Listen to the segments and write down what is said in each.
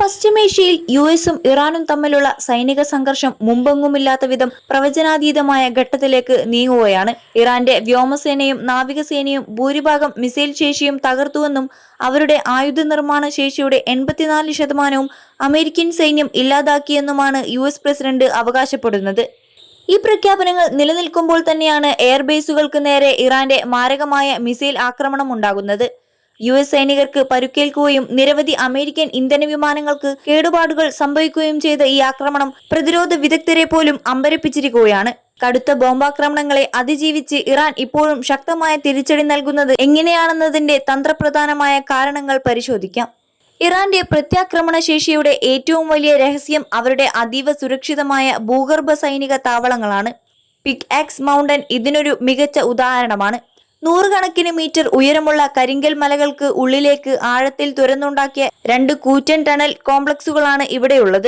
പശ്ചിമേഷ്യയിൽ യുഎസും ഇറാനും തമ്മിലുള്ള സൈനിക സംഘർഷം മുമ്പെങ്ങുമില്ലാത്ത വിധം പ്രവചനാതീതമായ ഘട്ടത്തിലേക്ക് നീങ്ങുകയാണ്. ഇറാന്റെ വ്യോമസേനയും നാവികസേനയും ഭൂരിഭാഗം മിസൈൽ ശേഷിയും തകർത്തുവെന്നും അവരുടെ ആയുധ നിർമ്മാണ ശേഷിയുടെ 84% അമേരിക്കൻ സൈന്യം ഇല്ലാതാക്കിയെന്നുമാണ് യുഎസ് പ്രസിഡന്റ് അവകാശപ്പെടുന്നത്. ഈ പ്രഖ്യാപനങ്ങൾ നിലനിൽക്കുമ്പോൾ തന്നെയാണ് എയർബേസുകൾക്ക് നേരെ ഇറാന്റെ മാരകമായ മിസൈൽ ആക്രമണം ഉണ്ടാകുന്നത്. യുഎസ് സൈനികർക്ക് പരുക്കേൽക്കുകയും നിരവധി അമേരിക്കൻ ഇന്ധന വിമാനങ്ങൾക്ക് കേടുപാടുകൾ സംഭവിക്കുകയും ചെയ്ത ഈ ആക്രമണം പ്രതിരോധ വിദഗ്ധരെ പോലും അമ്പരപ്പിച്ചിരിക്കുകയാണ്. കടുത്ത ബോംബാക്രമണങ്ങളെ അതിജീവിച്ച് ഇറാൻ ഇപ്പോഴും ശക്തമായ തിരിച്ചടി നൽകുന്നത് എങ്ങനെയാണെന്നതിന്റെ തന്ത്രപ്രധാനമായ കാരണങ്ങൾ പരിശോധിക്കാം. ഇറാന്റെ പ്രത്യാക്രമണ ശേഷിയുടെ ഏറ്റവും വലിയ രഹസ്യം അവരുടെ അതീവ സുരക്ഷിതമായ ഭൂഗർഭ സൈനിക താവളങ്ങളാണ്. പിക് ആക്സ് മൗണ്ടൻ ഇതിനൊരു മികച്ച ഉദാഹരണമാണ്. നൂറുകണക്കിന് മീറ്റർ ഉയരമുള്ള കരിങ്കൽ മലകൾക്ക് ഉള്ളിലേക്ക് ആഴത്തിൽ തുരന്നുണ്ടാക്കിയ 2 കൂറ്റൻ ടണൽ കോംപ്ലക്സുകളാണ് ഇവിടെയുള്ളത്.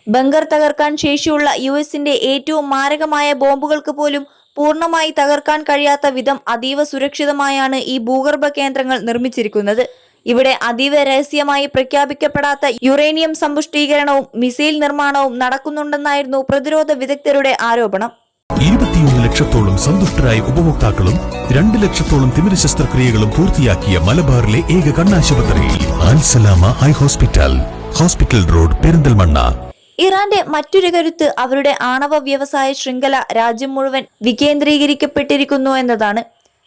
ബങ്കർ തകർക്കാൻ ശേഷിയുള്ള യുഎസിന്റെ ഏറ്റവും മാരകമായ ബോംബുകൾക്ക് പോലും പൂർണ്ണമായി തകർക്കാൻ കഴിയാത്ത വിധം അതീവ സുരക്ഷിതമായാണ് ഈ ഭൂഗർഭ കേന്ദ്രങ്ങൾ നിർമ്മിച്ചിരിക്കുന്നത്. ഇവിടെ അതീവ രഹസ്യമായി പ്രഖ്യാപിക്കപ്പെടാത്ത യുറേനിയം സമ്പുഷ്ടീകരണവും മിസൈൽ നിർമ്മാണവും നടക്കുന്നുണ്ടെന്നായിരുന്നു പ്രതിരോധ വിദഗ്ധരുടെ ആരോപണം. 21 ലക്ഷത്തോളം സന്തുഷ്ടരായ ഉപഭോക്താക്കളും 2 ലക്ഷത്തോളം തിമിര ശസ്ത്രക്രിയകളും പൂർത്തിയാക്കിയ മലബാറിലെ ഏക കണ്ണാശുപത്രി Al Salama high hospital, hospital road, Perinthalmanna. ഇറാന്റെ മറ്റൊരു കരുത്ത് അവരുടെ ആണവ വ്യവസായ ശൃംഖല രാജ്യം മുഴുവൻ വികേന്ദ്രീകരിക്കപ്പെട്ടിരിക്കുന്നു എന്നതാണ്.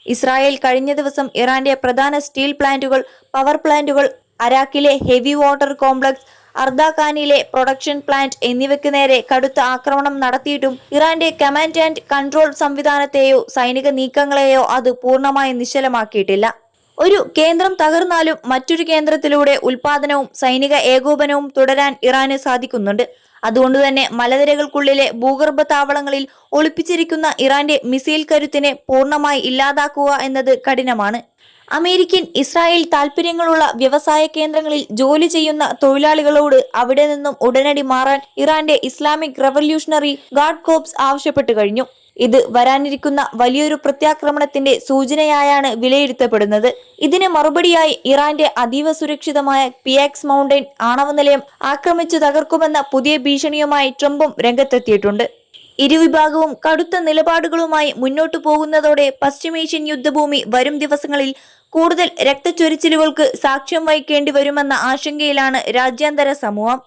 ഇസ്രായേൽ കഴിഞ്ഞ ദിവസം ഇറാന്റെ പ്രധാന സ്റ്റീൽ പ്ലാന്റുകൾ, പവർ പ്ലാന്റുകൾ, അരാക്കിലെ ഹെവി വാട്ടർ കോംപ്ലക്സ്, അർദാഖാനിലെ പ്രൊഡക്ഷൻ പ്ലാന്റ് എന്നിവയ്ക്ക് നേരെ കടുത്ത ആക്രമണം നടത്തിയിട്ടും ഇറാന്റെ കമാൻഡ് ആൻഡ് കൺട്രോൾ സംവിധാനത്തെയോ സൈനിക നീക്കങ്ങളെയോ അത് പൂർണ്ണമായി നിശ്ചലമാക്കിയിട്ടില്ല. ഒരു കേന്ദ്രം തകർന്നാലും മറ്റൊരു കേന്ദ്രത്തിലൂടെ ഉൽപാദനവും സൈനിക ഏകോപനവും തുടരാൻ ഇറാന് സാധിക്കുന്നുണ്ട്. അതുകൊണ്ടുതന്നെ മലനിരകൾക്കുള്ളിലെ ഭൂഗർഭ താവളങ്ങളിൽ ഒളിപ്പിച്ചിരിക്കുന്ന ഇറാന്റെ മിസൈൽ കരുത്തിനെ പൂർണ്ണമായി ഇല്ലാതാക്കുക എന്നത് കഠിനമാണ്. അമേരിക്കൻ, ഇസ്രായേൽ താൽപര്യങ്ങളുള്ള വ്യവസായ കേന്ദ്രങ്ങളിൽ ജോലി ചെയ്യുന്ന തൊഴിലാളികളോട് അവിടെ നിന്നും ഉടനടി മാറാൻ ഇറാന്റെ ഇസ്ലാമിക് റവല്യൂഷണറി ഗാർഡ് കോർപ്സ് ആവശ്യപ്പെട്ടു കഴിഞ്ഞു. ഇത് വരാനിരിക്കുന്ന വലിയൊരു പ്രത്യാക്രമണത്തിന്റെ സൂചനയായാണ് വിലയിരുത്തപ്പെടുന്നത്. ഇതിന് മറുപടിയായി ഇറാന്റെ അതീവ സുരക്ഷിതമായ പിയാക്സ് മൗണ്ടൻ ആണവ നിലയം ആക്രമിച്ചു തകർക്കുമെന്ന പുതിയ ഭീഷണിയുമായി ട്രംപും രംഗത്തെത്തിയിട്ടുണ്ട്. ഇരുവിഭാഗവും കടുത്ത നിലപാടുകളുമായി മുന്നോട്ടു പോകുന്നതോടെ പശ്ചിമേഷ്യൻ യുദ്ധഭൂമി വരും ദിവസങ്ങളിൽ കൂടുതൽ രക്തച്ചൊരിച്ചിലുകൾക്ക് സാക്ഷ്യം വഹിക്കേണ്ടി വരുമെന്ന ആശങ്കയിലാണ് രാജ്യാന്തര സമൂഹം.